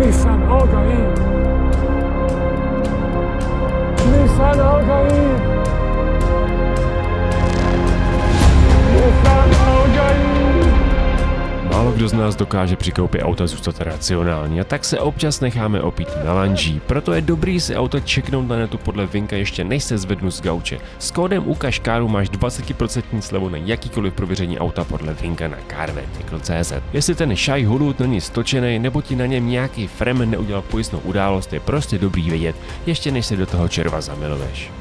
Nissan Algain. Nissan Algain. Nissan Algain. Málo kdo z nás dokáže při koupi auta zůstat racionální a tak se občas necháme opít na lanží. Proto je dobrý si auto čeknout na netu podle Vinka ještě než se zvednu z gauče. S kódem UKAŽKáru máš 20% slevu na jakýkoliv prověření auta podle Vinka na carvet.cz. Jestli ten šaj hulud není stočený nebo ti na něm nějaký frem neudělal pojistnou událost, je prostě dobrý vědět, ještě než se do toho červa zamiluješ.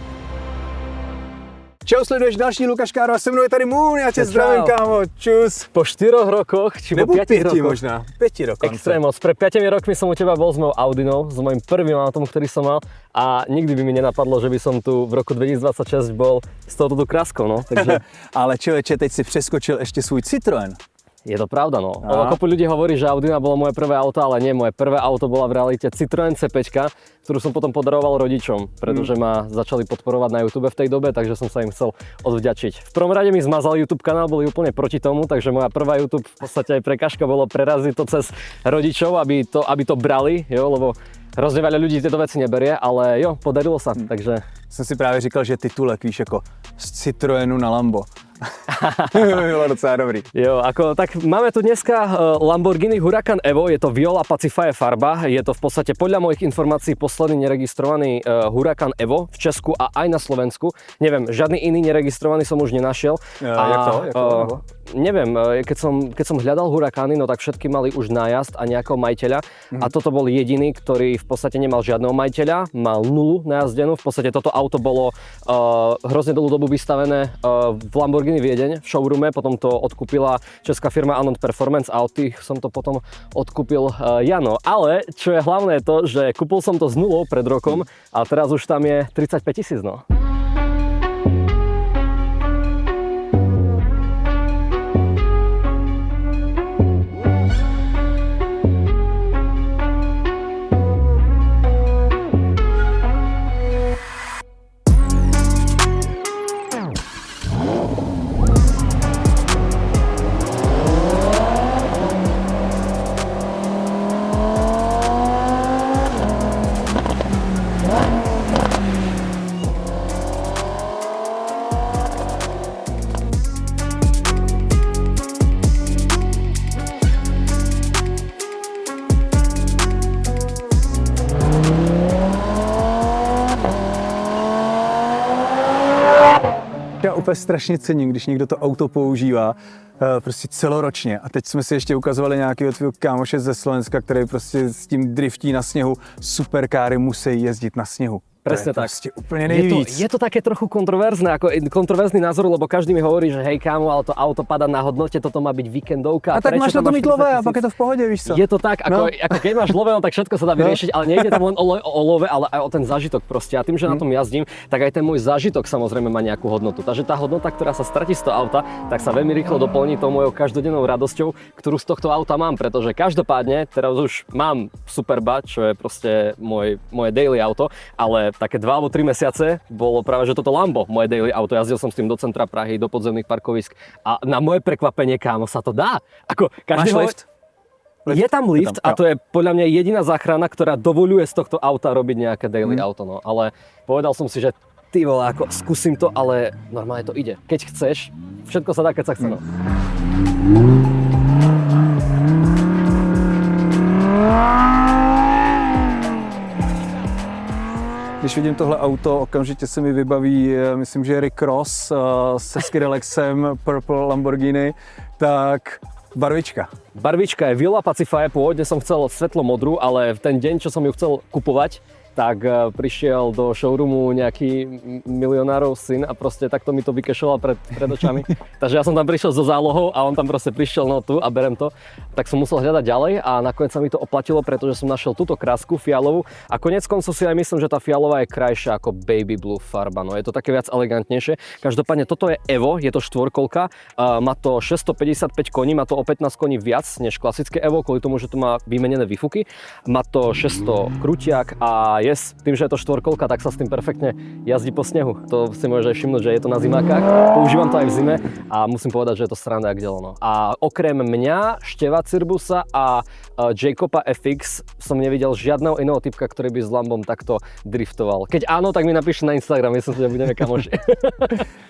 Čau, sleduješ další Lukáškáru a se mnou je tady Moon, já tě zdravím, kámo, čus. Po 4 rokoch, či po 5 rokoch. možná, 5 dokonce. Extrém moc. Pred 5 rokmi som u teba bol s mojou Audinou, s mojím prvým autom, ktorý som mal a nikdy by mi nenapadlo, že by som tu v roku 2026 bol s touto kráskou, no. Takže... Ale človeče, teď si přeskočil ešte svůj Citroën. Je to pravda, no. Kopu ľudí hovorí, že Audina bolo moje prvé auto, ale nie, moje prvé auto bola v realite Citroën C5, ktorú som potom podaroval rodičom, pretože ma začali podporovať na YouTube v tej dobe, takže som sa im chcel odvďačiť. V prvom rade mi zmazali YouTube kanál, boli úplne proti tomu, takže moja prvá YouTube v podstate aj prekažka bolo preraziť to cez rodičov, aby to brali, jo, lebo hrozne veľa ľudí tieto veci neberie, ale jo, podarilo sa, takže... Jsem si právě říkal, že titulek, víš, jako z Citroenu na Lambo. Bylo docela dobrý. Jo, tak máme tu dneska Lamborghini Huracan Evo, je to Viola Pacifae farba, je to v podstate podľa mojich informácií posledný neregistrovaný Huracan Evo v Česku a aj na Slovensku. Neviem, žiadny iný neregistrovaný som už nenašiel. Jak to? Neviem, keď som hľadal Huracany, no tak všetky mali už nájazd a nejakého majiteľa a toto bol jediný, ktorý v podstate nemal žiadneho majiteľa, mal nulu najazdenú, v podstate toto auto bolo hrozne dlhú dobu vystavené v Lamborghini Viedeň v showroome, potom to odkúpila česká firma Anont Performance a od tých som to potom odkúpil Jano. Ale čo je hlavné to, že kúpil som to s nulou pred rokom a teraz už tam je 35 000, no. Já úplně strašně cením, když někdo to auto používá prostě celoročně. A teď jsme si ještě ukazovali nějakého tvýho kámoše ze Slovenska, který prostě s tím driftí na sněhu. Superkáry musí jezdit na sněhu. Presne tak. Proste úplne nejvíc. Je to také trochu kontroverzné, ako kontroverzný názor, lebo každý mi hovorí, že hej kámo, ale to auto padá na hodnote, toto má byť víkendovka. A tak máš na to mít love a pak je to v pohode, víš co? Je to tak, ako keď máš love, tak všetko sa dá vyriešiť, ale nejde tam len o love, ale aj o ten zážitok proste. A tým, že na tom jazdím, tak aj ten môj zážitok samozrejme má nejakú hodnotu. Takže tá hodnota, ktorá sa stratí z toho auta, tak sa veľmi rýchlo doplní tou mojou každodennou radosťou, ktorú z tohto auta mám, pretože každopádne teraz už mám Superba, čo je proste moje daily auto, ale také 2 alebo 3 mesiace bolo práve, že toto Lambo, moje daily auto. Jazdil som s tým do centra Prahy, do podzemných parkovisk a na moje prekvapenie, kámo, sa to dá. Ako každý lift? Je tam lift a to je podľa mňa jediná záchrana, ktorá dovoľuje z tohto auta robiť nejaké daily auto, no. Ale povedal som si, že ty vole, ako skúsim to, ale normálne to ide. Keď chceš, všetko sa dá, keď sa chce, no. Když vidím tohle auto, okamžitě se mi vybaví, myslím, že Rick Ross se Skyrellexem Purple Lamborghini, tak barvička. Barvička je Viola Pacifae, pôvodne som chcel svetlo modrú, ale v ten deň, čo som ju chcel kupovať, tak prišiel do showroomu nejaký milionárov syn a proste takto mi to vykešoval pred očami. Takže ja som tam prišiel so zálohou a on tam proste prišiel, no tu a berem to. Tak som musel hľadať ďalej a nakoniec sa mi to oplatilo, pretože som našiel túto krásku fialovú a konec koncov si aj myslím, že tá fialová je krajšia ako baby blue farba, no je to také viac elegantnejšie. Každopádne toto je Evo, je to štvorkolka, má to 655 koní, má to o 15 koní viac viac než klasické Evo, kvôli tomu, že to má vymenené výfuky. Má to 600 krútiak a tým, že je to štvorkolka, tak sa s tým perfektne jazdí po snehu. To si môžeš aj všimnúť, že je to na zimákach. Používam to aj v zime a musím povedať, že je to sranda jak dielo. No. A okrem mňa, Števa Cirbusa a Jacoba FX som nevidel žiadneho iného typka, ktorý by s Lambom takto driftoval. Keď áno, tak mi napíšte na Instagram, myslím si, že budeme kamoši.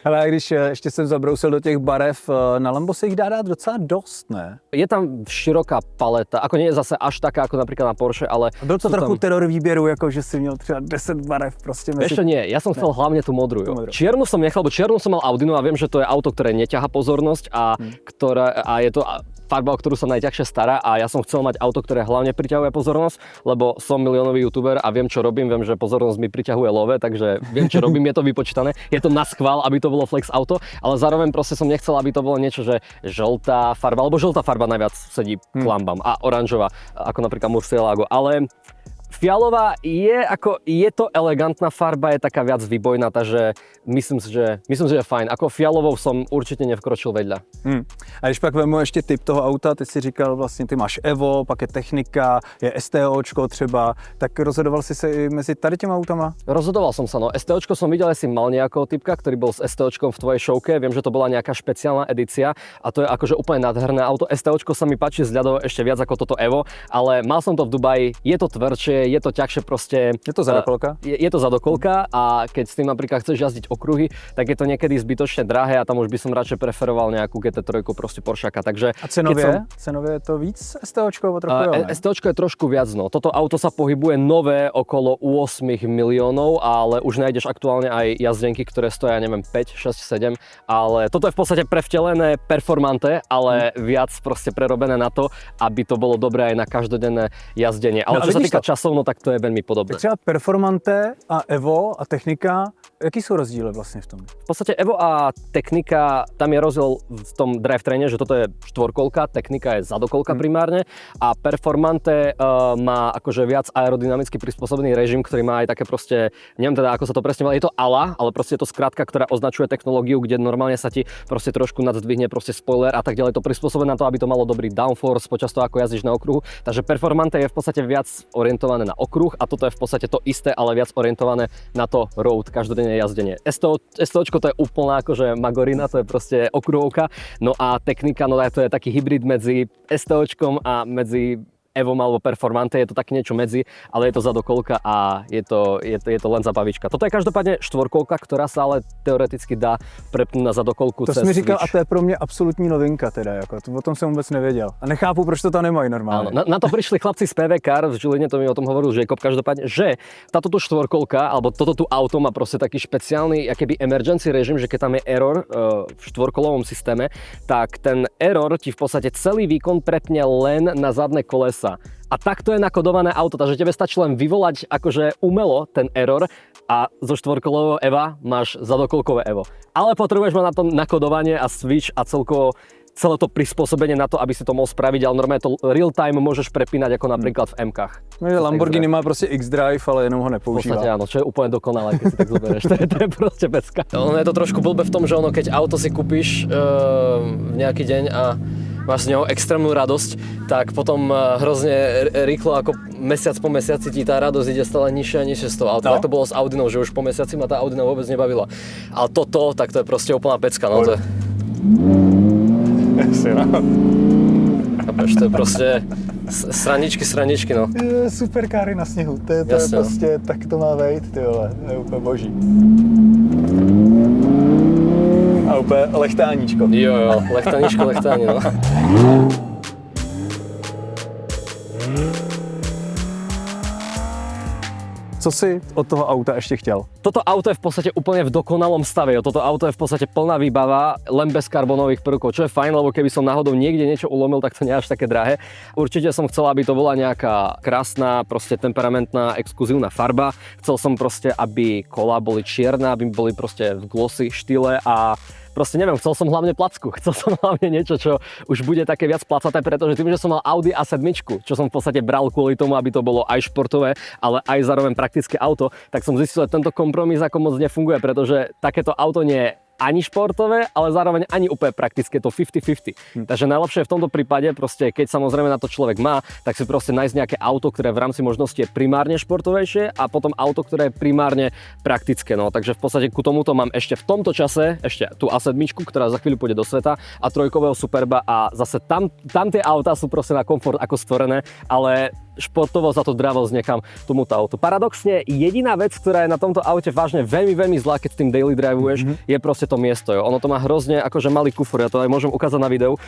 Ale a když ještě jsem zabrousil do těch barev, na Lambo se jich dá docela dost, ne? Je tam široká paleta, ako nie je zase až taká ako napríklad na Porsche, ale... Byl to trochu teror výběru, jako že si měl třeba 10 barev prostě mezi... Ešte nie, ja som chcel hlavne tú modrú. Čiernu som nechal, bo čiernu som mal Audinu a viem, že to je auto, ktoré neťaha pozornosť a je to farba, o ktorú sa najťažšie stará a ja som chcel mať auto, ktoré hlavne priťahuje pozornosť, lebo som miliónový youtuber a viem, čo robím, viem, že pozornosť mi priťahuje love, takže viem, čo robím, je to vypočítané. Je to na schvál, aby to bolo flex auto, ale zároveň proste som nechcel, aby to bolo niečo, že žltá farba, alebo žltá farba najviac sedí k Lambam a oranžová, ako napríklad Murcielago, ale fialová je to elegantná farba, je taká viac výbojná, takže myslím si, že je fajn. Ako fialovou som určitě nevkročil vedľa. A když pak vemu ještě typ toho auta, ty si říkal vlastně, ty máš Evo, pak je Technika, je STOčko třeba, tak rozhodoval si se i mezi tady těma autama? Rozhodoval som sa, no STOčko som videl, si mal nejakého typka, ktorý bol s STOčkom v tvojej showke, viem, že to bola nejaká špeciálna edícia a to je akože úplne nádherné auto. STOčko sa mi páči vzhľadovo ešte viac ako toto Evo, ale mal som to v Dubaji, je to tvrdšie, je to ťažšie proste. Je to zadokolka? Je to zadokolka a keď s tým napríklad chceš jazdiť okruhy, tak je to niekedy zbytočne drahé a tam už by som radšej preferoval nejakú GT3 proste Poršaka. Takže a cenově je to víc STOčko? STOčko je trošku viac, no. Toto auto sa pohybuje nové okolo 8 miliónov, ale už nájdeš aktuálne aj jazdenky, ktoré stoja, neviem, 5, 6, 7, ale toto je v podstate prevtelené performante, ale viac proste prerobené na to, aby to bolo dobré aj na každodenné jazdenie. Ale čo sa týka časov, no tak to je veľmi podobné. Třeba Performante a Evo a Technika, jaký jsou rozdíly vlastně v tom? V podstate Evo a Technika, tam je rozdiel v tom drivetraine, že toto je štvorkolka, Technika je zadokolka primárne a Performante má akože viac aerodynamicky prispôsobený režim, ktorý má aj také proste, neviem teda ako sa to presne volá, je to ALA, ale proste je to skratka, ktorá označuje technológiu, kde normálne sa ti proste trošku nadzdvihne proste spoiler a tak ďalej. To prispôsobené na to, aby to malo dobrý downforce počas toho, ako jazdíš na okruhu. Takže Performante je v podstate viac orientované na okruh a toto je v podstate to isté, ale viac orientované na to road, každodenné jazdenie. STOčko to je úplná akože magorina, to je proste okruhovka, no a Technika, no to je taký hybrid medzi STOčkom a medzi Evom alebo Performante, je to také niečo medzi, ale je to zadokolka a je to len zabavička. Toto je každopádne štvorkolka, ktorá sa ale teoreticky dá prepnúť na zadokolku to cez jsi mi říkal, switch. a to je pro mě absolutní novinka teda, jako, o tom jsem vůbec nevěděl. A nechápu, proč to tam nemají normálně. Áno, na to prišli chlapci z PV Car, v Žiline, to mi o tom hovoril Jacob každopádne, že táto tu štvorkolka, alebo toto tu auto má proste taký špeciálny akéby emergency režim, že keď tam je error v štvorkolovom systéme, tak ten error ti v podstate celý výkon prepne len na zadné kolesa. A takto je nakodované auto, takže tebe stačí len vyvolať akože umelo ten error a zo štvorkolového Eva máš zadokolkové Evo. Ale potrebuješ mať na to nakodovanie a switch a celkovo celé to prispôsobenie na to, aby si to mohol spraviť, ale normálne to real time môžeš prepínať ako napríklad v M-kách. No, Lamborghini má prostě X-Drive, ale jenom ho V nepoužívá. podstate áno, čo je úplne dokonalé, keď si tak zoberieš. To je proste pecka. Ono je to trošku blbé v tom, že keď auto si kúpiš v nejaký deň a máš z neho extrémnu radosť, tak potom hrozne rýchlo, ako mesiac po mesiaci ti tá radosť ide stále nižšie a nižšie z toho auta. Tak to bolo s Audinou, že už po mesiaci ma tá Audina vôbec nebavila. Ale tak to je proste úplná pecka, no to je... Chápeš, to je proste sraničky, no. Superkáry na sněhu, to je Jasně, prostě, tak to má vejít, ty vole, to je úplně boží. A úplně lechtáníčko. Jo, lechtáni, no. Co si od toho auta ještě chtěl? Toto auto je v podstate úplne v dokonalom stave. Toto auto je v podstate plná výbava, len bez karbonových prvkov, čo je fajn, lebo keby som náhodou niekde niečo ulomil, tak to nie je až také drahé. Určite som chcel, aby to bola nejaká krásna, proste temperamentná, exkluzívna farba. Chcel som proste, aby kola boli čierne, aby boli proste v glossy štýle a proste neviem, chcel som hlavne placku, chcel som hlavne niečo, čo už bude také viac placaté, pretože tým, že som mal Audi A7, čo som v podstate bral kvôli tomu, aby to bolo aj športové, ale aj zároveň praktické auto, tak som zistil, že tento kompromis ako moc nefunguje, pretože takéto auto nie je ani športové, ale zároveň ani úplne praktické, to 50-50. Takže najlepšie je v tomto prípade proste, keď samozrejme na to človek má, tak si proste nájsť nejaké auto, ktoré v rámci možnosti je primárne športovejšie a potom auto, ktoré je primárne praktické. No, takže v podstate ku tomuto mám ešte v tomto čase ešte tú A7, ktorá za chvíľu pôjde do sveta a trojkového Superba a zase tam tie autá sú proste na komfort ako stvorené, ale športovosť a to dravosť nechám tomuto autu. Paradoxne, jediná vec, ktorá je na tomto aute vážne veľmi, veľmi zlá, keď s tým daily drivuješ, je proste to miesto. Jo. Ono to má hrozne akože malý kufor, ja to aj môžem ukázať na videu.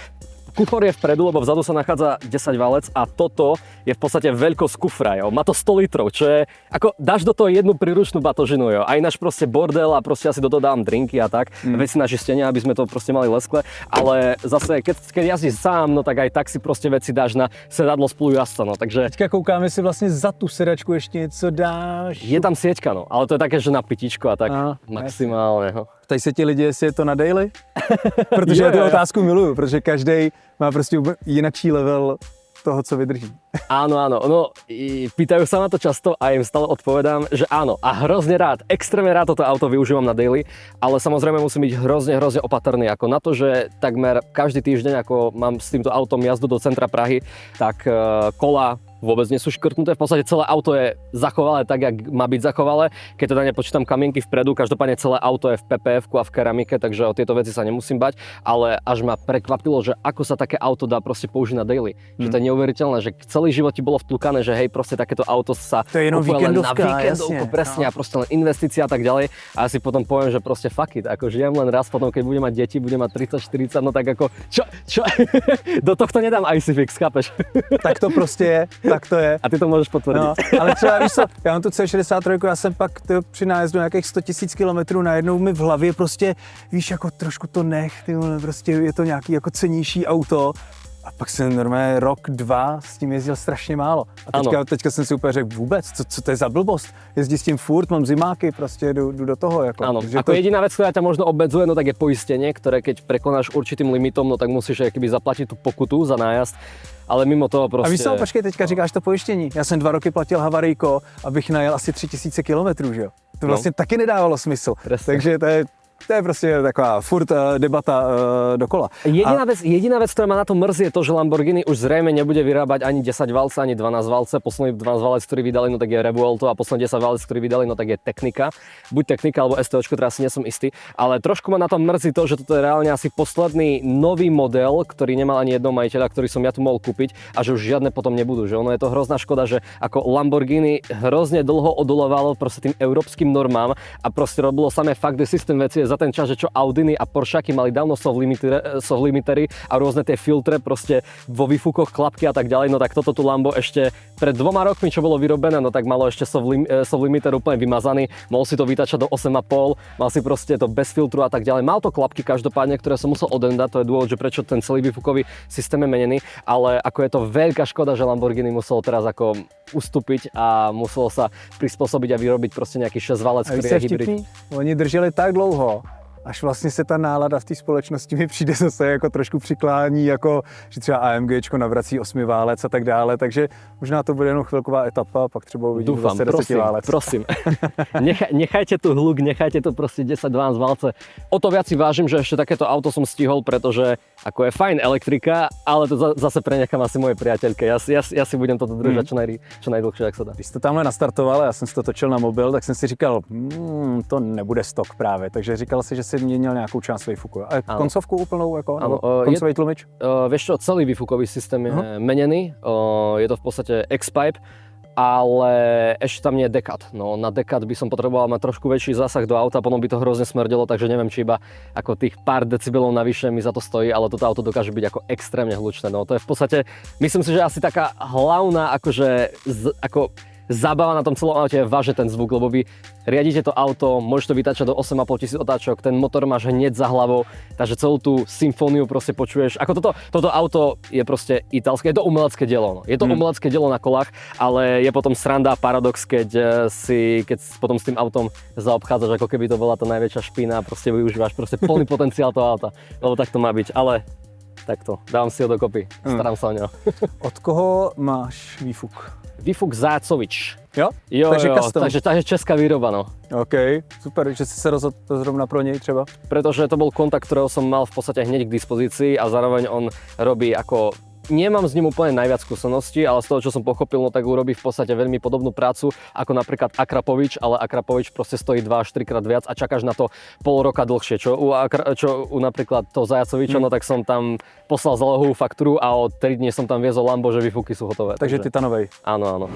Kufor je vpredu, lebo vzadu sa nachádza 10 valec a toto je v podstate veľkosť kufra, jo. Má to 100 litrov, čo je, ako dáš do toho jednu príručnú batožinu, jo. Aj náš proste bordel a proste asi do toho dám drinky a tak, veci na žistenia, aby sme to proste mali leskle, ale zase, keď jazdíš sám, no tak aj tak si proste veci dáš na sedadlo spolujazca, no, takže... Teďka koukáme si vlastně za tu sedačku ještě něco dáš. Je tam sieťka, no, ale to je také, že na pitičko a tak maximálne, no. Ptají se ti lidi, jestli je to na daily? Protože já tu otázku miluju, protože každý má prostě jinačí level toho, co vydrží. Áno, no pýtajú sa na to často a im stále odpovedám, že áno a hrozne rád, extrémne rád toto auto využívam na daily, ale samozrejme musím byť hrozne opatrný, ako na to, že takmer každý týždeň, ako mám s týmto autom jazdu do centra Prahy, tak kola vôbec nie sú škrtnuté, v podstate celé auto je zachovalé tak, jak má byť zachovalé, keď teda nepočítam kamienky vpredu, každopádne celé auto je v PPF-ku a v keramike, takže o tieto veci sa nemusím bať, ale až ma prekvapilo, že ako sa také auto dá proste použiť na daily, že to je neuveriteľné, že celý život ti bolo vtlukané, že hej, proste takéto auto sa to je jenom víkendovka, na víkendovku, presne, a proste len investícia a tak ďalej a ja si potom poviem, že proste fuck it, ako žijem len raz, potom keď budem mať deti, budem mať 30-40, no tak ako, čo, do tohto nedám ICFix, chápeš? Tak to prostě je. Tak to je. A ty to můžeš potvrdit. No, ale třeba víš co, já mám tu C63, já jsem pak při nájezdu nějakých 100 000 kilometrů najednou mi v hlavě prostě, víš, jako trošku to nech, ty vole, prostě je to nějaký jako cennější auto. A pak jsem normálně rok, dva s tím jezdil strašně málo. A teďka jsem si úplně řekl vůbec, co to je za blbost? Jezdí s tím furt, mám zimáky, prostě jdu do toho. Jako. Áno, ako jediná vec, ktorá ťa možno obmedzuje, no tak je poistenie, ktoré keď prekonáš určitým limitom, no tak musíš keby zaplatiť tú pokutu za nájazd. Ale mimo toho prostě... A víš co, počkej, teďka říkáš to pojištění. Já jsem 2 roky platil havarijko, abych najel asi 3000 kilometrů, že jo? To vlastně taky nedávalo smysl. Presne. Takže to je prostě taková furt debata dokola. Jediná vec, ktorá ma na to mrzí, je to, že Lamborghini už zrejme nebude vyrábať ani 10 valce, ani 12 valce. Posledný 12 valec, ktorý vydali, no tak je Revuelto a posledný 10 valec, ktorý vydali, no tak je Technika. Buď Technika alebo STOčko, teraz si nie som istý. Ale trošku ma na to mrzí to, že toto je reálne asi posledný nový model, ktorý nemal ani jedného majiteľa, ktorý som ja tu mohol kúpiť a že už žiadne potom nebudú. Že ono je to hrozná škoda, že ako Lamborghini hrozne dlho odolovalo proste tým európskym normám a proste robilo samé fakty, systém veci za ten čas, že čo Audiny a Poršaky mali dávno soft limitery a rôzne tie filtre proste vo výfukoch, klapky a tak ďalej, no tak toto tu Lambo ešte pred 2 rokmi, čo bolo vyrobené, no tak malo ešte soft limiter úplne vymazaný, mohol si to vytačať do 8,5, mal si proste to bez filtru a tak ďalej. Mal to klapky každopádne, ktoré som musel odendať, to je dôvod, že prečo ten celý výfukový systém je menený, ale ako je to veľká škoda, že Lamborghini muselo teraz ako ustúpiť a muselo sa prispôsobiť a vyrobiť proste nejaký 6 valec, ktorý je hybrid. Oni drželi tak dlouho, až vlastně se ta nálada v té společnosti mi přijde zase jako trošku přiklání, jako že třeba AMGčko navrací 8 válec a tak dále, takže možná to bude jenom chvilková etapa a pak třeba uvidíme zase 10 válec. Prosím, nechajte tu hluk, nechajte to proste 10-12 válce. O to viac si vážim, že ešte takéto auto som stihol, pretože ako je fajn elektrika, ale to zase prenechám asi mojej priateľke. Ja si budem toto držať čo najdlhšie, jak sa dá. Když jsi to tamhle nastartoval a já jsem si to točil na mobil, tak jsem si říkal, to nebude stok právě, takže říkal si, že si měnil nějakou část výfuku. A koncovku úplnou, jako koncový tlumič? Vieš čo, celý výfukový systém je menený, je to v podstate X-Pipe, ale ešte tam nie je Decat. No na Decat by som potreboval mať trošku väčší zásah do auta, potom by to hrozne smrdelo, takže neviem, či iba ako tých pár decibelov navyše mi za to stojí, ale toto auto dokáže byť ako extrémne hlučné. No to je v podstate, myslím si, že asi taká hlavná akože zábava na tom celom aute je váže ten zvuk, lebo vy riadíte to auto, môžete to vytáčať do 8,5 tisíc otáčok, ten motor máš hneď za hlavou, takže celú tú symfóniu proste počuješ. Ako toto auto je proste italské, je to umelecké dielo, no. Je to umelecké dielo na kolách, ale je potom sranda, paradox, keď potom s tým autom zaobchádzaš, ako keby to bola tá najväčšia špina a proste využívaš proste plný potenciál toho auta, lebo tak to má byť, ale takto, dávam si ho dokopy, starám sa o neho. Od koho máš výfuk? Výfuk Zácovič. Jo? Jo, Takže custom. takže česká výroba, no. OK, super, že si se rozhodl zrovna pro něj třeba. Pretože to bol kontakt, ktorého som mal v podstate hneď k dispozícii a zároveň on robí ako... Nemám s ním úplne najviac skúseností, ale z toho, čo som pochopil, no tak urobí v podstate veľmi podobnú prácu ako napríklad Akrapovič, ale Akrapovič proste stojí 2 až 3 krát viac a čakáš na to pol roka dlhšie. Čo u napríklad toho Zajacoviča, no tak som tam poslal zálohovú faktúru a o 3 dní som tam viezol Lambo, že výfuky sú hotové. Takže titanovej. Áno, áno.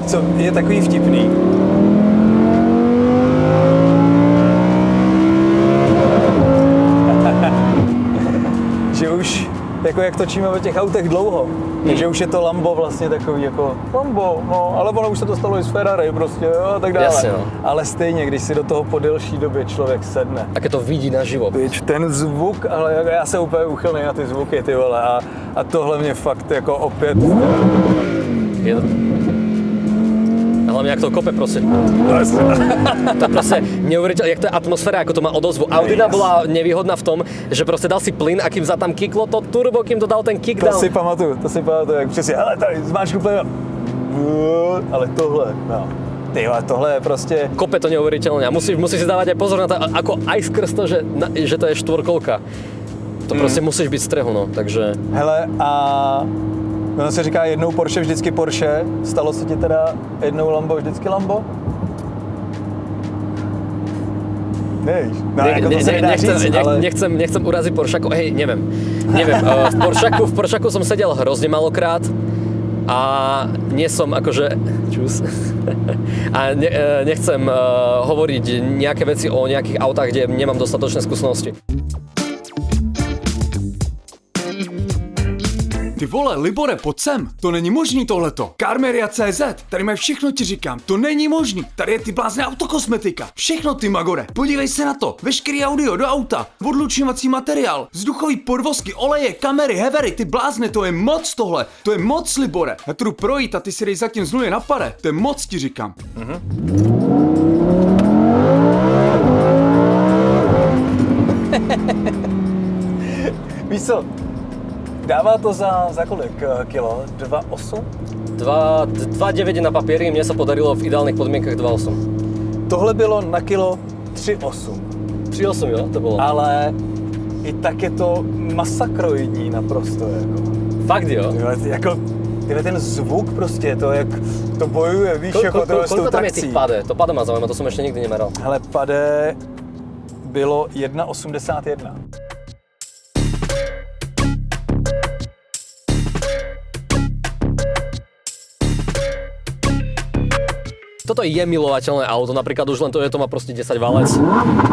Co je takový vtipný, že už jako jak točíme o těch autech dlouho, takže už je to Lambo vlastně takový jako Lambo, no, ale ono už se to stalo i z Ferrari prostě, jo, a tak dále. Jasně, no. Ale stejně, když si do toho po delší době člověk sedne, Také to vidí naživo. ten zvuk, ale já jsem úplně uchylný na ty zvuky, ty vole, a tohle mě fakt jako opět... Je to... A hlavne, jak to kope proste. To je proste neuveriteľné, jak to je atmosféra, ako to má odozvu. Audina bola nevýhodná v tom, že proste dal si plyn a kým za tam kiklo to turbo, kým to dal ten kickdown. To si pamatuju, jak přesně, hele tady zmáčknu plyn, ale tohle, no. Ty vole, tohle je prostě... Kope to neuveriteľne a musíš si dávať aj pozor na to, ako aj skrz to, že to je štvorkolka. To proste musíš byť v strehu, no, takže... Hele, a ono se říká jednou Porsche, vždycky Porsche. Stalo se ti teda jednou Lambo, vždycky Lambo? Nevíš. No, jako to se nedá říct, ale... Nechcem uraziť Poršaku, hej, neviem. V Poršaku som sedel hrozne malokrát a nie som akože... Čus. A nechcem hovoriť nejaké veci o nejakých autách, kde nemám dostatočné skúsenosti. Ty vole, Libore, pojď sem. To není možný tohleto. Carmeria.cz, tady mají všechno, ti říkám. To není možný. Tady je ty blázné autokosmetika. Všechno, ty magore. Podívej se na to. Veškerý audio do auta. Odlučňovací materiál. Vzduchový podvozky, oleje, kamery, hevery. Ty blázne, to je moc tohle. To je moc, Libore. Já to jdu projít a ty si dej zatím z nuly na pare. To je moc, ti říkám. Víš co? Dává to za kolik kilo? 2,8? 2,9 na papieri, mne sa podarilo v ideálnych podmienkach 2,8. Tohle bylo na kilo 3,8. 3,8, jo, to bolo. Ale i tak je to masakroidní naprosto, jako. Fakt, jo? Jako, ten zvuk prostě, to jak to bojuje, víš, jako to s tou Koľko tam je trakcí. tých pade? To pade ma zaujíma, to som ešte nikdy nemeral. Hele, pade bylo 1,81. Toto je milovateľné auto, napríklad už len to, že to má proste 10 valec.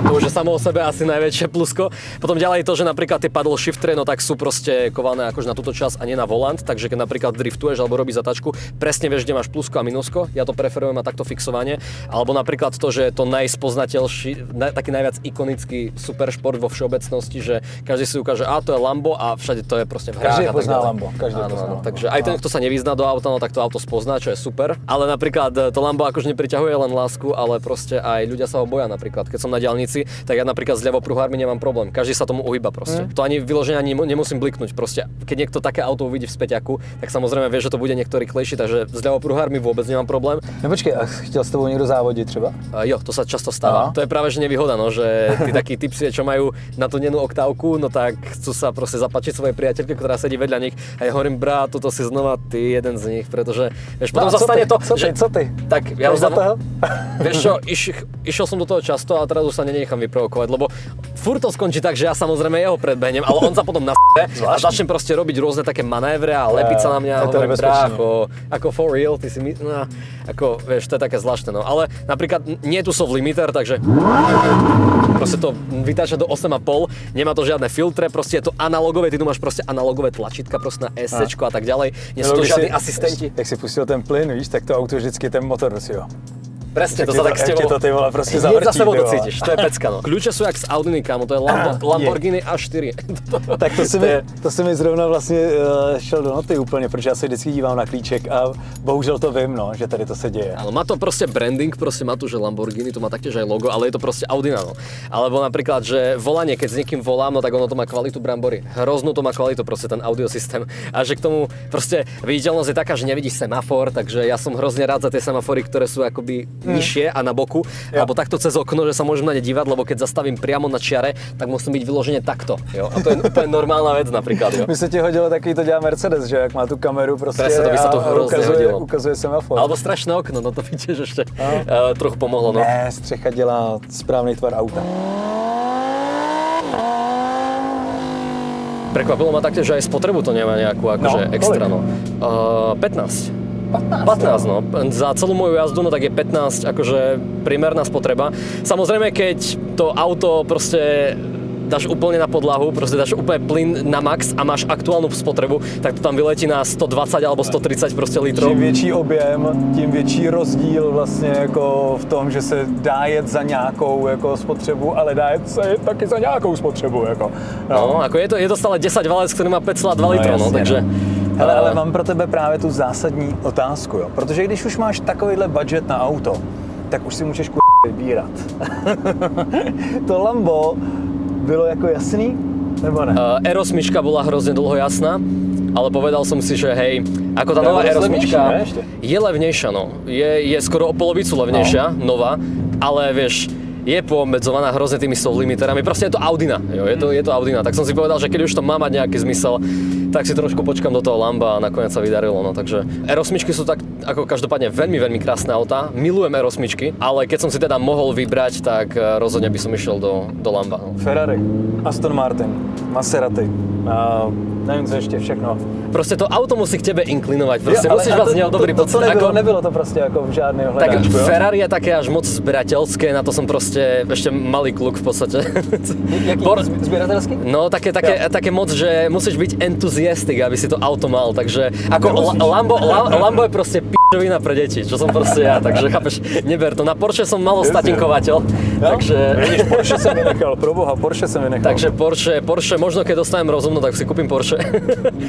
To už je samo o sebe asi najväčšie plusko. Potom ďalej to, že napríklad tie paddle shiftery, no tak sú proste kované akože na túto časť a nie na volant, takže keď napríklad driftuješ alebo robíš zatačku, presne vieš, kde máš plusko a minusko. Ja to preferujem a takto fixovanie. Alebo napríklad to, že je to najspoznateľší, taký najviac ikonický superšport vo všeobecnosti, že každý si ukáže, to je Lambo a všade to je proste v hrách. Každý a tak pozná ďalej. Lambo, každý pozná Lambo. Takže aj ten, kto sa nevyzná do auta, no tak to auto spozná, čo je super. Ale napríklad to Lambo akože nepriťahuje len lásku, ale proste aj ľudia sa ho boja napríklad. Keď som na diaľnici, tak ja napríklad s ľavopruhármi nemám problém. Každý sa tomu uhýba proste. To ani vyložene ani nemusím bliknúť proste. Keď niekto také auto uvidí v späťaku, tak samozrejme vie, že to bude niekto rýchlejší, takže s ľavopruhármi vôbec nemám problém. No počkej, a chtěl s tebou někdo závodit třeba? Jo, to sa často stáva. To je práve že nevýhoda, no, že tí takí typsi, čo majú natunenú oktávku, no tak chcú sa proste zapáčiť svojej priateľke, ktorá sedí vedľa nich a ja hovorím, brát, toto si znova ty jeden z nich, pretože vieš, potom zastane to, Co ty? Tak ja už vieš čo, išiel som do toho často a teraz už sa nenechám vyprovokovať, lebo furt to skončí tak, že ja samozrejme jeho predbehnem, ale on sa potom a začnem proste robiť rôzne také manévre a lepiť sa na mňa a hovorím, brácho, ako for real, ty si mi, no, ako, vieš, to je také zvláštne, no, ale napríklad nie je tu soft limiter, takže proste to vytáča do 8,5, nemá to žiadne filtre, proste je to analogové, ty tu máš proste analogové tlačítka proste na SCčko a tak ďalej, nie sú to žiadni asistenti. Jak si pustil ten plyn, víš, tak to auto vždycky ten motor si jo. Presne, to Jak sa tak s ti tebou... to, ty vole, proste Hneď zavrtí, za sebou ty to vole. cítiš, to je pecka, no. Kľúče sú jak z Audiny, kámo, to je Lamborghini A4. Tak to se mi zrovna vlastně šel do noty úplně, protože já se vždycky dívám na klíček a bohužel to vím, no, že tady to se děje. Áno, má to proste branding, proste má tu, že Lamborghini, to má taktiež aj logo, ale je to proste Audina, no. Alebo napríklad, že volanie, keď s niekým volám, no tak ono to má kvalitu brambory. Hroznú to má kvalitu, proste ten audiosystém. A že k tomu proste viditeľnosť je taká, že nevidíš semafor, takže ja som hrozne rád za tie semafory, ktoré sú akoby nižšie a na boku, alebo takto cez okno, že sa môžem na ne dívať, lebo keď zastavím priamo na čiare, tak musím byť vyložene takto, jo. A to je úplne normálna vec napríklad, jo. Mi se ti hodilo taky, to dělá Mercedes, že jak má tu kameru prostě Presne, to by sa to hrozne hodilo. ukazuje semafor. Alebo strašné okno, no to vidíš ešte trochu pomohlo, no. Ne, střecha dělá správný tvar auta. Prekvapilo ma taktiež, že aj spotrebu to nemá nejakú akože No, extra, koľko? no. 15. 15, no. Za celú moju jazdu, no tak je 15 akože priemerná spotreba. Samozrejme, keď to auto proste dáš úplne na podlahu, proste dáš úplne plyn na max a máš aktuálnu spotrebu, tak to tam vyletí na 120 alebo 130 proste litrov. Čím větší objem, tím větší rozdíl vlastně jako v tom, že se dá jet za nějakou jako spotřebu, ale dá jet se taky za nějakou spotřebu. Jako. No, ako je to stále 10 valec, ktorý má 5,2 litrov, no, jasně, takže... Hele, ale mám pro tebe právě tu zásadní otázku, jo. Protože když už máš takovýhle budget na auto, tak už si můžeš vybírat. To Lambo bylo jako jasný, nebo ne? R8 bola hrozne dlho jasná, ale povedal som si, že hej, ako tá nová R8 je levnejšia, no. Je skoro o polovicu levnejšia, nová, ale vieš, je poobmedzovaná hrozne tými soft limiterami. Proste je to Audina, jo, je to Audina. Tak som si povedal, že keď už to má mať nejaký zmysel, tak si trošku počkam do toho Lamba a nakoniec sa vydarilo, no. Takže R8 sú tak ako každopádne veľmi, veľmi krásne autá. Milujem R8, ale keď som si teda mohol vybrať, tak rozhodne by som išiel do Lamba. No. Ferrari, Aston Martin, Maserati, nevím co ještě všechno. Proste to auto musí k tebe inklinovať, proste Jo, musíš mať z neho dobrý pocit. Nebylo to prostě jako v žádného Tak hledáčku, jo? Ferrari je také až moc zberateľské, na to som proste ešte malý kluk v podstate. Jaký? Zběratelský? No také moc, že musíš byť entuziastik, aby si to auto mal, takže ako Lambo je proste p***ovina pre deti, čo som proste ja, takže chápeš, neber to. Na Porsche som malo statinkovateľ, takže... Vidíš, Porsche jsem vynechal, proboha, Porsche jsem vynechal. Takže Porsche, možno keď dostanem rozumno, tak si kúpim Porsche.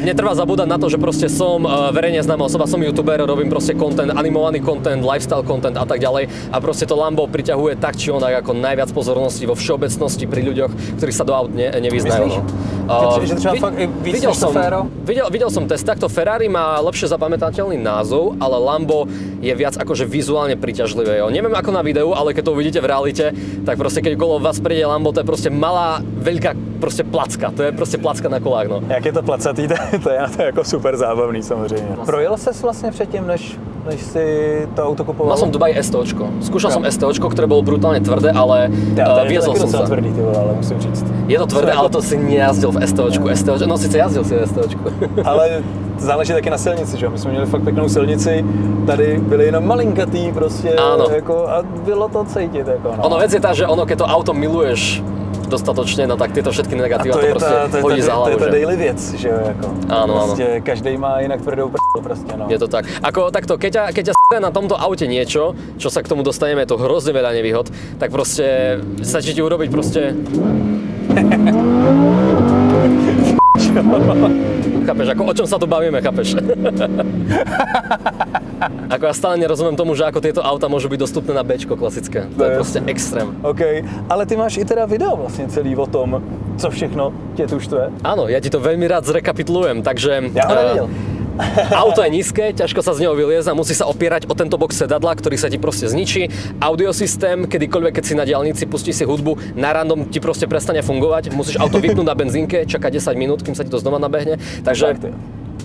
Netreba zabúdať na to, že proste som verejne známa osoba, som youtuber, robím proste content, animovaný content, lifestyle content a tak ďalej a proste to Lambo priťahuje tak či onak ako najviac pozornosti vo všeobecnosti pri ľuďoch, ktorí sa do aut nevyznajú. Myslíš? No. Že třeba fakt i víc než to Ferro? Videl som test, takto Ferrari má lepšie zapamätateľný názov, ale Lambo je viac akože vizuálne príťažlivé. Jo. Neviem ako na videu, ale keď to uvidíte v realite, tak proste keď okolo vás prejde Lambo, to je proste malá, veľká proste placka. To je proste placka na kolách, no. Jak je to placatý, to je na to jako super zábavný samozřejmě. Projel ses vlastně předtím, než si to auto kupoval? Mal som v Dubaji STOčko. Skúšal som STOčko, ktoré bolo brutálne tvrdé, ale viezol som sa. Tvrdý, ty vole, ale musím říct. Je to tvrdé, ale to si nejazdil v STOčku. No sice jazdil si v STOčku. Ale záleží taky na silnici, že jo? My jsme měli fakt pěknou silnici, tady byly jenom malinkatý prostě, jako, a bylo to cítit, jako, no. Ono vec je tá, že keď to auto miluješ dostatočne, no tak tieto všetky negatíva to proste hodí za hlavu. To je ta daily věc, že jo, jako. Áno, prostě každý má jinak tvrdou prostě, no. Je to tak. Ako takto, keď ťa na tomto aute niečo, čo sa k tomu dostaneme, je to hrozne veľa nevýhod, tak proste stačí ti urobiť proste... Chápeš, ako o čom sa tu bavíme, chápeš? Ako ja stále nerozumiem tomu, že ako tieto auta môžu byť dostupné na Bčko klasické. To je proste extrém. OK, ale ty máš i teda video vlastně celý o tom, co všechno tě tu štve. Áno, ja ti to veľmi rád zrekapitulujem, takže... Ja ho nevidel. Auto je nízke, ťažko sa z neho vylieza, musí sa opierať o tento box sedadla, ktorý sa ti proste zničí. Audiosystém, kedykoľvek, keď si na diaľnici, pustíš si hudbu, na random ti proste prestane fungovať, musíš auto vypnúť na benzínke, čakať 10 minút, kým sa ti to znova nabehne. Takže...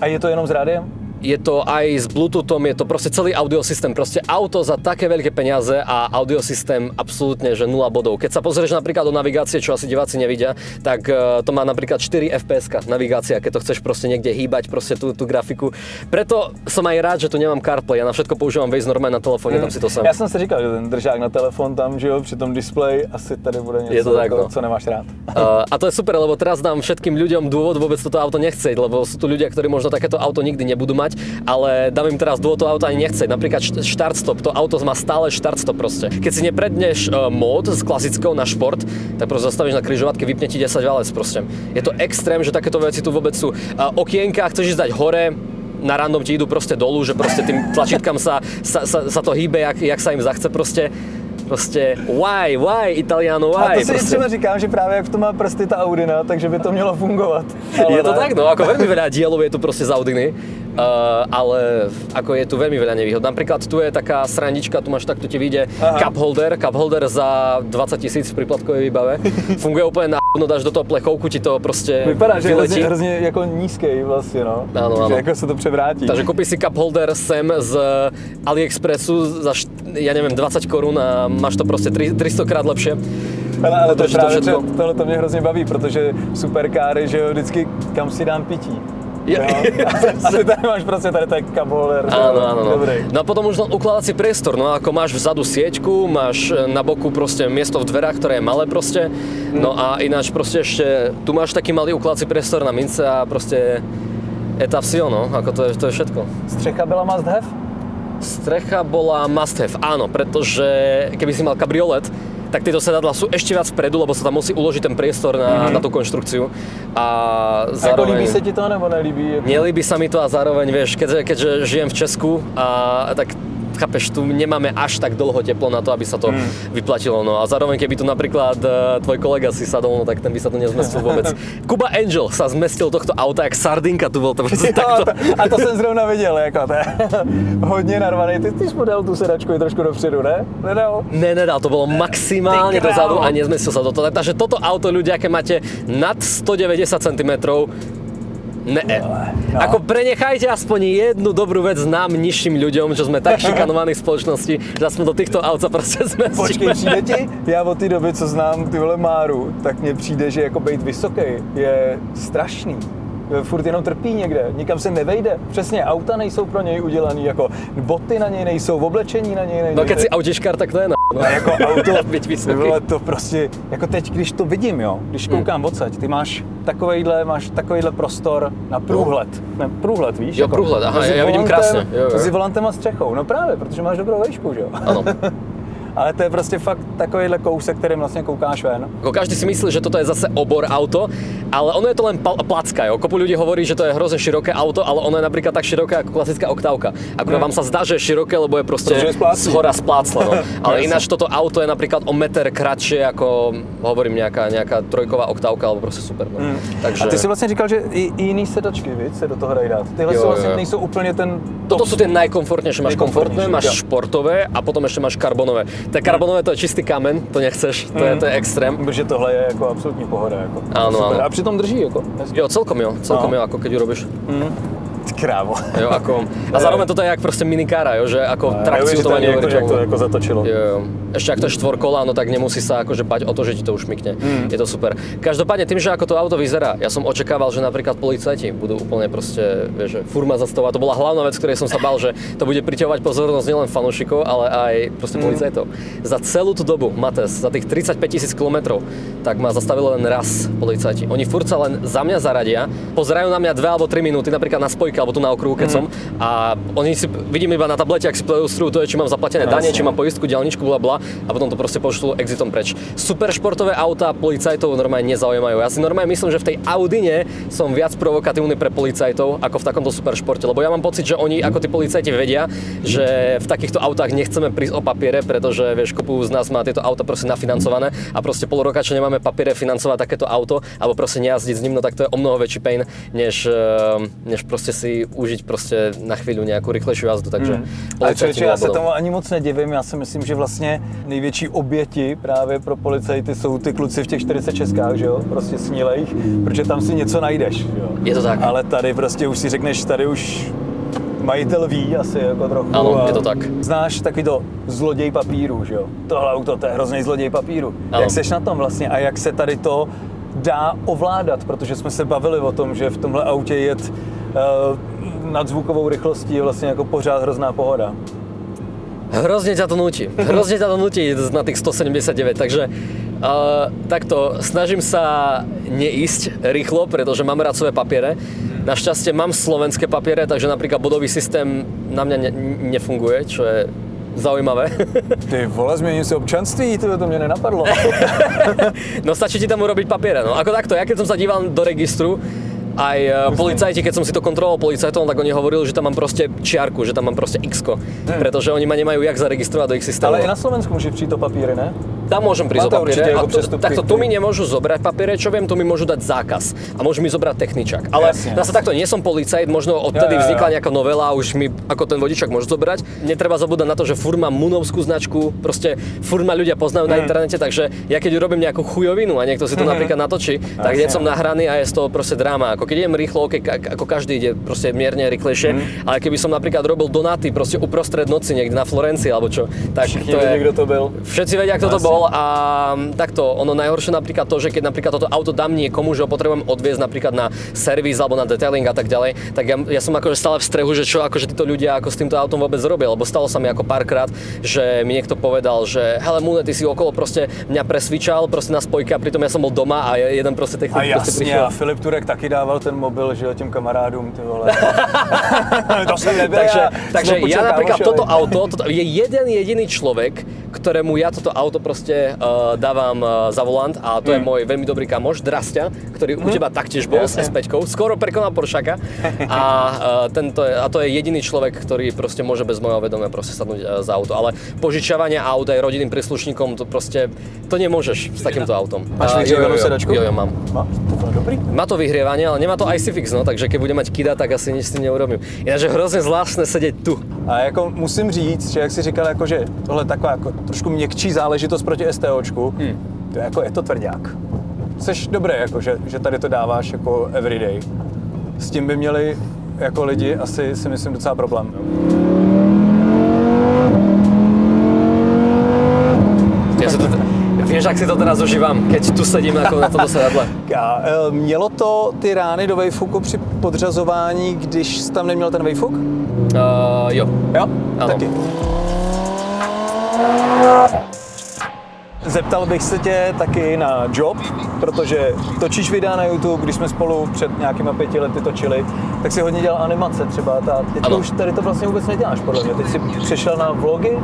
A je to jenom s rádiem? Je to aj s Bluetoothom, je to proste celý audiosystém. Proste auto za také veľké peniaze a audiosystém absolútne, že 0 bodov. Keď sa pozrieš napríklad do navigácie, čo asi diváci nevidia, tak to má napríklad 4 FPS navigácia, keď to chceš proste niekde hýbať, proste tú grafiku. Preto som aj rád, že tu nemám CarPlay, ja na všetko používam Waze normálne na telefóne, tam si to sám. Já jsem si říkal, že ten držák na telefon tam, že jo, při tom displeji asi tady bude něco, je to tak, jako, no. Co nemáš rád. A to je super, lebo teraz dám všetkým ľuďom dôvod vôbec toto auto nechceť, lebo sú tu ľudia, ktorí možno takéto auto nikdy nebudú mať mať, ale dám im teraz dôvod to auto ani nechceť. Napríklad štart-stop, to auto má stále štart-stop proste. Keď si nepredneš mód s klasickou na šport, tak proste zastavíš na križovatke, vypne ti 10 valec proste. Je to extrém, že takéto veci tu vôbec sú. Okienka chceš ísť dať hore, na random ti idú proste dolu, že proste tým tlačítkam sa to hýbe, jak sa im zachce proste. Prostě why, Italiano, why? A to si prostě. třeba říkám, že právě jak to má prsty ta Audina, takže by to mělo fungovat. Ale Je to ne. tak, no, ako veľmi veľa dielov je tu proste z Audiny, ale ako je tu veľmi veľa nevýhod. Napríklad tu je taká srandička, tu máš takto ti vyjde cup holder za 20 000 v príplatkovej výbave. Funguje úplne na no dáš do toho plechovku, ti to proste Vypadá, že je vyletí. hrozně jako nízkej vlastně, no. Áno. Že jako se to převrátí. Takže kúpiš si cup holder sem z AliExpressu za, ja neviem, 20 korún a máš to proste 300 krát lepšie. Ale to Protože to právě všetko- tohle to mě hrozně baví, protože superkáry, že jo, vždycky kam si dám pití. Je- Jo? A ty tady máš prostě tady ten cup holder. že jo? Áno. Dobrý. No a potom už len ukladací priestor, no ako máš vzadu sieťku, máš na boku proste miesto v dverách, ktoré je malé proste, no a ináč proste ešte, tu máš taký malý ukladací priestor na mince a proste etapsio, no, ako to je všetko. Střecha byla must have? Strecha bola must have, áno, pretože keby si mal kabriolet, tak tieto sedadlá sú ešte viac vpredu, lebo sa tam musí uložiť ten priestor na tú konštrukciu. A Jako zároveň... líbí se ti to nebo nelíbí? Nelíbí sa mi to a zároveň, vieš, keďže žijem v Česku, a tak chápeš, tu nemáme až tak dlho teplo na to, aby sa to vyplatilo. No a zároveň, keby tu napríklad tvoj kolega si sadol, no tak ten by sa tu nezmestil vôbec. Kuba Angel sa zmestil tohto auta, jak sardinka tu bol to prostě takto. A to jsem zrovna viděl, jako to je hodně narvaný. Ty jsi mu dal tu sedačku i trošku dopředu, ne? Nedal? Nedal, to bolo maximálne Ty krávo. dozadu a nezmestil sa do toho. Takže toto auto, ľudia, aké máte nad 190 cm, ne. No. Ako prenechajte aspoň jednu dobrú vec nám, nižším ľuďom, čo sme tak šikanovaní v spoločnosti, že aspoň do týchto aut sa proste zmestíme. Počkej, přijde ti? Já od té doby, co znám ty vole Máru, tak mně přijde, že jako být vysoký je strašný. Furt jenom trpí někde, nikam se nevejde. Přesně, auta nejsou pro něj udělaný, jako boty na něj nejsou, oblečení na něj nejde. No keď si autiškár, tak to je no. A jako auto, Byť vysoký. ty vole, to prostě, jako teď, když to vidím, jo, když koukám odsaď, ty máš takovejhle prostor na průhled. Ne, průhled, víš? Jo, průhled, aha, mezi já vidím volantem- krásně, jo. Mezi volantem a střechou, no právě, protože máš dobrou výšku, že jo? Áno. Ale to je prostě fakt takovýhle kousek, kterým vlastně koukáš ven. Ako každý si myslí, že toto je zase obor auto, ale ono je to len placka, jo. Kopu ľudí hovorí, že to je hrozne široké auto, ale ono je napríklad tak široké ako klasická oktávka. Akurát vám sa zdá, že je široké, lebo je proste Protože je spláclý. zhora splácla, no. Ale Jasne. ináč toto auto je napríklad o meter kratšie ako, hovorím, nejaká trojková oktávka, alebo proste super, no. Takže... A ty si vlastně říkal, že i jiný sedačky, víc, se do toho dají dát. Tyhle Jo, jsou vlastně jo. nejsou úplně ten Toto sú tie najkomfortnejšie, máš komfortné, máš jo. športové a potom ešte máš karbonové. Tie karbonové to je čistý kamen, to nechceš, to je extrém. Protože tohle je jako absolutní pohoda. Jako. Áno, Super. áno. A přitom drží, jako. Jo, celkom jo, ako keď urobíš. Krávo. Jo, ako, a zároveň toto je jak proste minikára, jo, že ako trakciu to má Neuvěřitelně, jak to neuveriteľnú. jako zatočilo. Jo. Ešte ak to je štvorkola, no tak nemusí sa akože bať o to, že ti to ušmykne. Je to super. Každopádne tým, že ako to auto vyzerá, ja som očakával, že napríklad policajti budú úplne proste, vieš, že furt ma zastavovať. To bola hlavná vec, ktorej som sa bál, že to bude priťahovať pozornosť nielen fanúšikov, ale aj proste policajtov. Za celú tú dobu, Mates, za tých 35 000 kilometrov, tak ma zastavili len raz policajti. Oni furt sa len za mňa zaradia, pozerajú na mňa 2 alebo 3 minúty, napríklad na spojke alebo tu na okruhu, keď som, a oni si vidím iba na tablete, ak si ilustrujú to, či mám zaplatené dane, či mám poistku, diaľničku, bla bla, a potom to proste pošlú exitom preč. Super športové autá policajtov normálne nezaujímajú. Ja si normálne myslím, že v tej Audine som viac provokatívny pre policajtov ako v takomto super športe, lebo ja mám pocit, že oni ako tí policajti vedia, že v takýchto autách nechceme prísť o papiere, pretože vieš, kopu z nás má tieto auta proste nafinancované a proste pol roka, čo nemáme papiere financovať takéto auto alebo proste nejazdiť s ním, no tak to je o mnoho väčší pain, než proste si užiť proste na chvíľu nejakú rýchlejšiu jazdu, takže Ale policajti člověče, já se nebudou. tomu ani moc nedivím, já si myslím, že vlastně největší oběti právě pro policajty jsou ty kluci v těch 46kách, že jo, prostě snílejch, protože tam si něco najdeš, že jo. Je to tak. Ale tady prostě už si řekneš, tady už majitel ví asi jako trochu. Ano, a je to tak. Znáš takový to zloděj papíru, že jo. Tohle auto, to je hrozný zloděj papíru. Ano. Jak seš na tom vlastně a jak se tady to dá ovládat, protože jsme se bavili o tom, že v tomhle autě jet nad zvukovou rychlostí je vlastně jako pořád hrozná pohoda. Hrozne ťa to nutí ísť na tých 179, takže takto snažím sa neísť rýchlo, pretože mám rád svoje papiere Našťastie mám slovenské papiere, takže napríklad bodový systém na mňa nefunguje, čo je zaujímavé. Ty vole, změním si občanství, to mě nenapadlo. No stačí ti tam urobiť papiere, no. Ako takto, ja keď som sa díval do registru, aj policajti, keď som si to kontroloval policajtom, tak oni hovorili, že tam mám proste čiarku, že tam mám proste X-ko, pretože oni ma nemajú jak zaregistrovať do ich systému. Ale i na Slovensku můžeš přijít o papíry, ne? Tam môžem prísť o Máte papiere. určite A ako přestupky, takto tu mi nemôžu zobrať papiere, čo viem, tu mi môžu dať zákaz. A môžu mi zobrať techničak. Ale Jasne. zase takto, nie som policajt, možno odtedy Jo. vznikla nejaká novela a už mi ako ten vodičak môžu zobrať. Netreba zabúdať na to, že furt mám munovskú značku, proste furt ma ľudia poznajú na internete, takže ja keď urobím nejakú chujovinu a niekto si to napríklad natočí, tak hneď som nahraný a je z toho proste dráma. Ako keď idem rýchlo, ako každý ide proste mierne rýchlejšie, ale keby som napríklad robil donaty proste uprostred noci niekde na Florencii alebo čo, tak Všichni to je... vědí, kdo to byl. Všetci vedia, kto to bol a takto, ono najhoršie napríklad to, že keď napríklad toto auto dám niekomu, že ho potrebujem odviezť napríklad na servis alebo na detailing a tak ďalej, tak ja som akože stále v strehu, že čo akože títo ľudia ako s týmto autom vôbec robia, lebo stalo sa mi ako párkrát, že mi niekto povedal, že hele Mune, ty si okolo proste mňa presvičal proste na spojke a pritom ja som bol doma a jeden proste A technik proste jasně, prišiel. a Filip Turek taky dával ten mobil, že jo, těm kamarádům, ty vole. To jsem nebyl Takže ja napríklad toto auto, je jeden jediný človek, ktorému ja toto auto proste dávam za volant a to je môj veľmi dobrý kamoš, Drasťa, ktorý u teba taktiež bol s S5-kou, skoro prekonal Poršaka a to je jediný človek, ktorý proste môže bez mojho vedomia proste sadnúť za auto, ale požičiavanie auta aj rodinným príslušníkom, to proste, to nemôžeš s takýmto autom. Máš vyhrievanú sedačku? Jo, mám. Máš? To bylo dobrý. Má to vyhrievanie, ale nemá to IC-Fix, no, takže keď budem mať kida, tak asi nič s tým neurobím. Ináč je hrozne zvláštne sedieť tu. A jako musím říct, že jak jsi říkal, jako, že tohle je taková jako trošku měkčí záležitost proti STOčku, to je to tvrdák. Jseš dobrý, jako, že tady to dáváš jako everyday. S tím by měli jako lidi asi si myslím docela problém. Vieš, ak si to teraz užívam, keď tu sedím ako na tomto sedadle. A mělo to ty rány do vejfuku při podřazování, když jsi tam neměl ten vejfuk? Jo. Jo? Ano. Taky. Zeptal bych se tě taky na job, protože točíš videa na YouTube, když jsme spolu před nějakýma 5 lety točili, tak si hodně dělal animace třeba. Teď už tady to vlastně vůbec neděláš, podle mě. Teď si přešel na vlogy.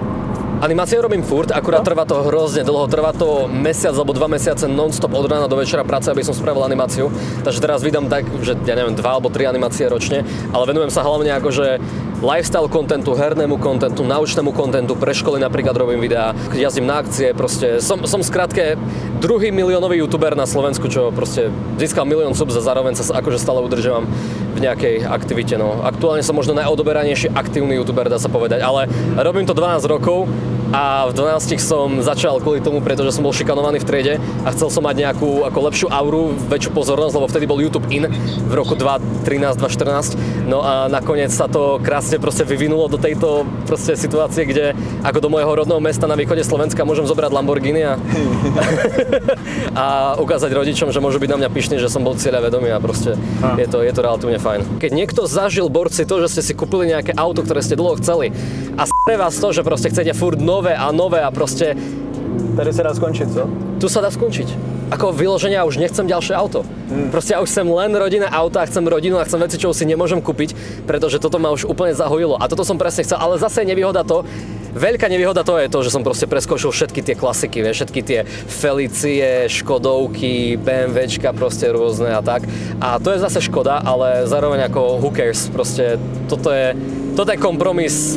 Animácie robím furt, akurát trvá to hrozne dlho, trvá to mesiac alebo 2 mesiace non-stop od rána do večera práce, aby som spravil animáciu. Takže teraz vydám tak, že ja neviem, 2 alebo 3 animácie ročne, ale venujem sa hlavne akože lifestyle kontentu, hernému kontentu, naučnému kontentu, pre školy napríklad robím videá, jazdím na akcie, proste som skrátke druhý miliónový youtuber na Slovensku, čo proste získal 1 000 000 subs a zároveň sa akože stále udržiavam v nejakej aktivite. No. Aktuálne som možno najodoberanejší aktívny youtuber, dá sa povedať, ale robím to 12 rokov a v 12 som začal kvôli tomu, pretože som bol šikanovaný v triede a chcel som mať nejakú ako lepšiu auru, väčšiu pozornosť, lebo vtedy bol YouTube in v roku 2013-2014. No a nakoniec sa to krásne proste vyvinulo do tejto proste situácie, kde ako do môjho rodného mesta na východe Slovenska môžem zobrať Lamborghini a ukázať rodičom, že môžu byť na mňa pyšní, že som bol cieľavedomý a proste je to relatívne fajn. Keď niekto zažil, borci, to, že ste si kúpili nejaké auto, ktoré ste dlho chceli a s***e vás to, že proste chcete furt nové a proste... Tady se dá skončit, co? Tu sa dá skončiť. Ako vyloženia ja už nechcem ďalšie auto. Proste ja už chcem len rodinné auto a chcem rodinu a chcem veci, čo si nemôžem kúpiť, pretože toto ma už úplne zahojilo. A toto som presne chcel, ale zase nevýhoda to, veľká nevýhoda to je to, že som proste preskočil všetky tie klasiky, vieš, všetky tie Felicie, Škodovky, BMWčka, proste rôzne a tak. A to je zase škoda, ale zároveň ako who cares, proste toto je kompromis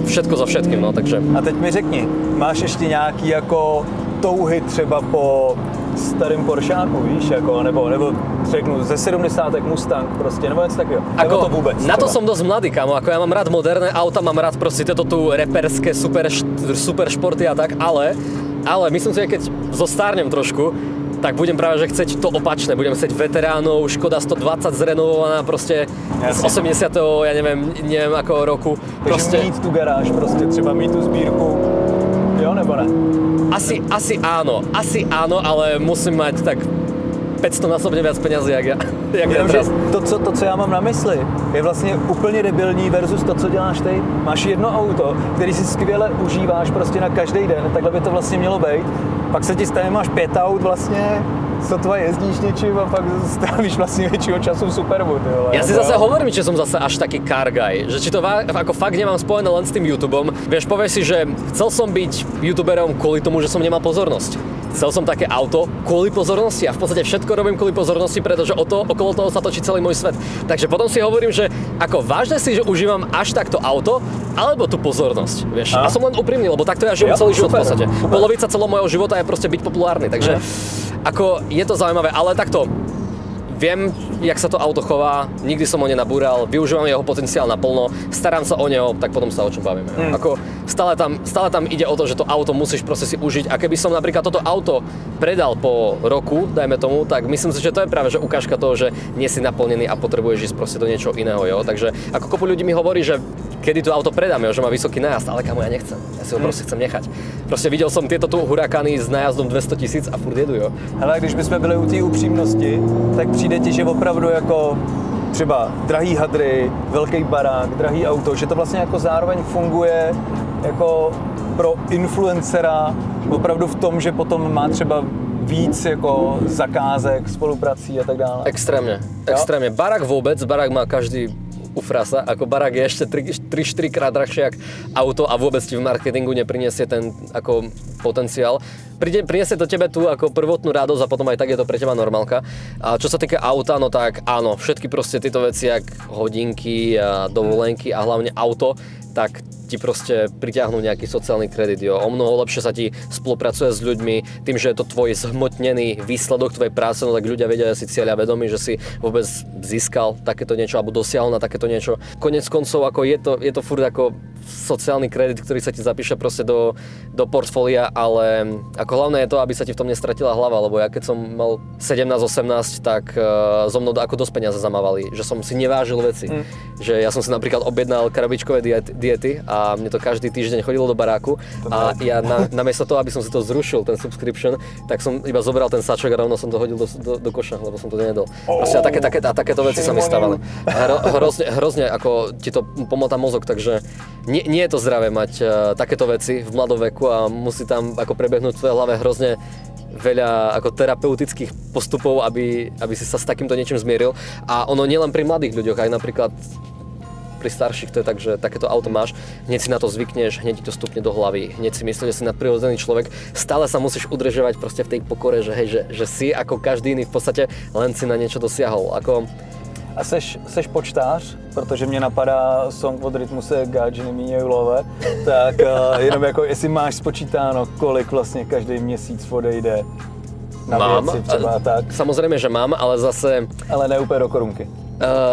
všetko za všetkým, no, takže... A teď mi řekni, máš ještě nějaký jako touhy třeba po starým Poršáku, víš, jako, nebo řeknu ze 70 Mustang prostě, nebo něco takového, nebo to vůbec Na to třeba? som dosť mladý, kámo, ako ja mám rád moderné auta, mám rád proste tieto tu reperské super športy a tak, ale myslím si, že keď zostarnem trošku, tak budem práve, že chceť to opačné, budem chcieť veteránov, Škoda 120 zrenovovaná proste z 80. ja neviem akého roku. Takže mít tu garáž prostě, třeba mít tu sbírku, jo nebo ne? Asi áno, ale musím mať tak 500-násobne viac peňazí, jak ja Jenomže teraz. to, co já mám na mysli, je vlastně úplně debilní versus to, co děláš ty. Máš jedno auto, který si skvěle užíváš prostě na každý den, takhle by to vlastně mělo být. Pak se ti stane, máš 5 aut vlastně, sotva jezdíš něčím a pak strávíš vlastně většího času v Superbu, ty vole. Ja si zase hovorím, či som zase až taký car guy, že či to ako fakt nemám spojené len s tým YouTubeom. Vieš, povieš si, že chcel som byť YouTuberom kvôli tomu, že som nemal pozornosť. Chcel som také auto kvôli pozornosti a v podstate všetko robím kvôli pozornosti, pretože okolo toho sa točí celý môj svet. Takže potom si hovorím, že ako vážne si, že užívam až takto auto, alebo tú pozornosť, vieš. A som len úprimný, lebo takto ja žijem celý život v podstate. Polovica celého môjho života je proste byť populárny, takže ako je to zaujímavé, ale takto viem, jak sa to auto chová, nikdy som ho nenabúral, využívam jeho potenciál naplno, starám sa o neho, tak potom sa o čom bavíme. Ako stále tam ide o to, že to auto musíš proste si užiť a keby som napríklad toto auto predal po roku, dajme tomu, tak myslím si, že to je práve že ukážka toho, že nie si naplnený a potrebuješ ísť proste do niečoho iného, jo. Takže ako kopu ľudí mi hovorí, že kedy to auto predám, jo, že má vysoký nájazd, ale kamo, ja nechcem. Ja si ho proste chcem nechať. Proste videl som tieto tu Huracany s nájazdom 200 000 a furt jedu, jo. Hele, když bychom byli u té upřímnosti, tak přijde ti, že opravdu jako třeba drahý hadry, velký barák, drahý auto, že to vlastně jako zároveň funguje jako pro influencera opravdu v tom, že potom má třeba víc jako zakázek, spoluprací a tak dále. Extrémne. Barák vôbec, barák má každý ufrasa, ako barák je ešte 3-4 krát drahšie jak auto a vôbec ti v marketingu nepriniesie ten ako potenciál. Priniesie to tebe tú ako prvotnú radosť a potom aj tak je to pre teba normálka. A čo sa týka auta, no tak áno, všetky proste tieto veci, jak hodinky a dovolenky a hlavne auto, tak ti proste pritiahnu nejaký sociálny kredit, jo. O mnoho lepšie sa ti spolupracuje s ľuďmi, tým, že je to tvoj zhmotnený výsledok tvojej práce, no tak ľudia vedia si cieľa vedomí, že si vôbec získal takéto niečo alebo dosiahol na takéto niečo. Konec koncov, ako je to furt ako sociálny kredit, ktorý sa ti zapíše proste do portfólia, ale ako hlavné je to, aby sa ti v tom nestratila hlava, lebo ja keď som mal 17-18, tak so mnou ako dosť peniaze zamávali, že som si nevážil veci. Že ja som si napríklad objednal krabičkové diety a mne to každý týždeň chodilo do baráku a ja namiesto toho, aby som si to zrušil, ten subscription, tak som iba zobral ten sačok a rovno som to hodil do koša, lebo som to nejedol. Proste a takéto veci sa mi stávali. Hrozne ako ti to pomotá mozog, takže nie je to zdravé mať takéto veci v mladom veku a musí tam ako prebehnúť v tvojej hlave hrozne veľa ako terapeutických postupov, aby si sa s takýmto niečím zmieril. A ono nielen pri mladých ľuďoch, aj napríklad pri starších to je tak, že takéto auto máš, hneď si na to zvykneš, hneď ti to stupne do hlavy, hneď si myslíš, že si nadprirodzený človek, stále sa musíš udržovať proste v tej pokore, že hej, že si ako každý iný v podstate len si na niečo dosiahol. A seš počtář, protože mě napadá song od Rytmuse Gáč nemíněj love, tak jenom jako jestli máš spočítáno, kolik vlastně každý měsíc odejde na věci třeba a tak. Samozrejme, že mám, ale zase... Ale ne úplně do korunky.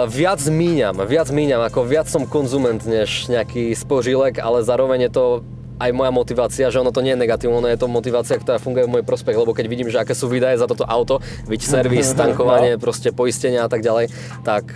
Viac míňam, ako viac som konzument než nejaký spožílek, ale zároveň je to aj moja motivácia, že ono to nie je negatívne, ono je to motivácia, ktorá funguje v môj prospech, lebo keď vidím, že aké sú výdaje za toto auto, servis, tankovanie, proste poistenia a tak ďalej, tak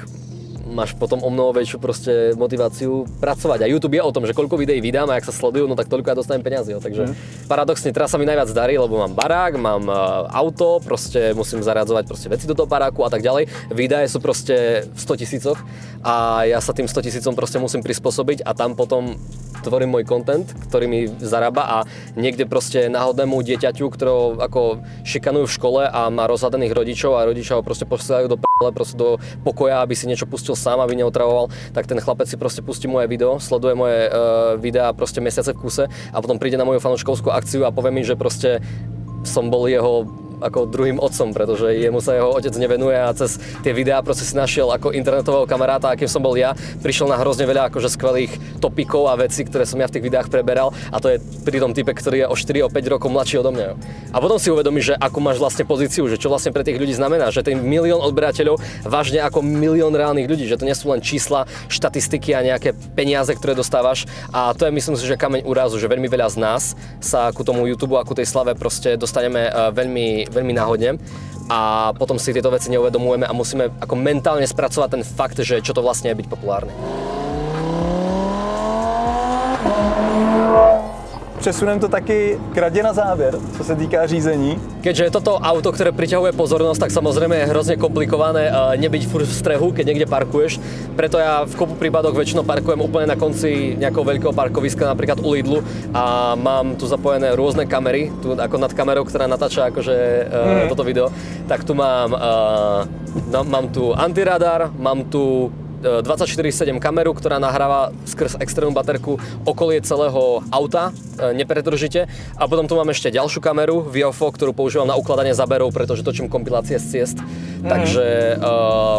máš potom o mnoho väčšiu proste motiváciu pracovať. A YouTube je o tom, že koľko videí vydám a jak sa sledujú, no tak toľko ja dostanem peniazy. Takže paradoxne teraz sa mi najviac darí, lebo mám barák, mám auto, proste musím zaradzovať proste veci do toho baráku a tak ďalej. Výdaje sú proste v 100 000 a ja sa tým 100 000 proste musím prispôsobiť a tam potom tvorím môj content, ktorý mi zarába a niekde proste náhodnému dieťaťu, ktorého ako šikanujú v škole a má rozhadených rodičov a rodičia ho proste posielajú do proste do pokoja, aby si niečo pustil sám, aby neotravoval, tak ten chlapec si proste pustí moje video, sleduje moje videá proste mesiace v kuse a potom príde na moju fanúškovskú akciu a povie mi, že proste som bol jeho ako druhým otcom, pretože jemu sa jeho otec nevenuje a cez tie videá proste si našiel ako internetového kamaráta, akým som bol ja, prišiel na hrozne veľa akože skvelých topikov a vecí, ktoré som ja v tých videách preberal a to je pri tom type, ktorý je o 4-5 rokov mladší odo mňa. A potom si uvedomíš, že akú máš vlastne pozíciu, že čo vlastne pre tých ľudí znamená, že ten 1 000 000 odberateľov vážne ako 1 000 000 reálnych ľudí, že to nie sú len čísla, štatistiky a nejaké peniaze, ktoré dostávaš a to je myslím si, že kameň úrazu, že veľmi veľa z nás sa ku tomu YouTube a ku tej slave proste dostaneme veľmi náhodne a potom si tieto veci neuvedomujeme a musíme ako mentálne spracovať ten fakt, že čo to vlastne je byť populárny. přesunem to taky k radě na závěr, co se týká řízení. Keďže je toto auto, ktoré priťahuje pozornosť, tak samozrejme je hrozne komplikované nebyť furt v strehu, keď niekde parkuješ. Preto ja v kopu prípadoch väčšinou parkujem úplne na konci nejakého veľkého parkoviska, napríklad u Lidlu, a mám tu zapojené rôzne kamery, tu ako nad kamerou, ktorá natáča akože toto video, tak tu mám tu antiradar, mám tu 24/7 kameru, ktorá nahráva skrz externú baterku okolie celého auta, nepretržite. A potom tu mám ešte ďalšiu kameru, VIOFO, ktorú používam na ukladanie záberov, pretože točím kompilácie z ciest. Takže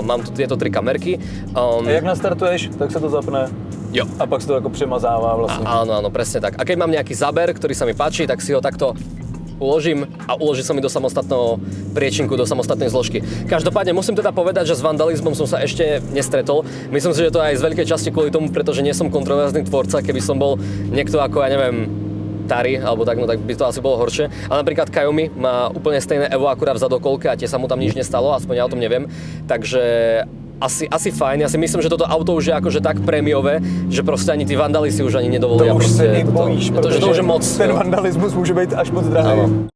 mám tu tieto 3 kamerky. A jak nastartuješ, tak sa to zapne. Jo. A pak se to ako přemazává vlastne. Áno, presne tak. A keď mám nejaký záber, ktorý sa mi páči, tak si ho takto uložím a uloží sa mi do samostatného priečinku, do samostatnej zložky. Každopádne musím teda povedať, že s vandalizmom som sa ešte nestretol. Myslím si, že to aj z veľkej časti kvôli tomu, pretože nie som kontroverzný tvorca. Keby som bol niekto ako, ja neviem, Tari, alebo tak, no tak by to asi bolo horšie. Ale napríklad Xiaomi má úplne stejné Evo akurát v zadokolke a tie sa mu tam nič nestalo, aspoň ja o tom neviem. Takže asi fajn. Ja si myslím, že toto auto už je akože tak prémiové, že proste ani tí vandali si už ani nedovolia. To už proste, se i bojíš, to už je moc. Ten vandalismus může být až moc drahý. Áno.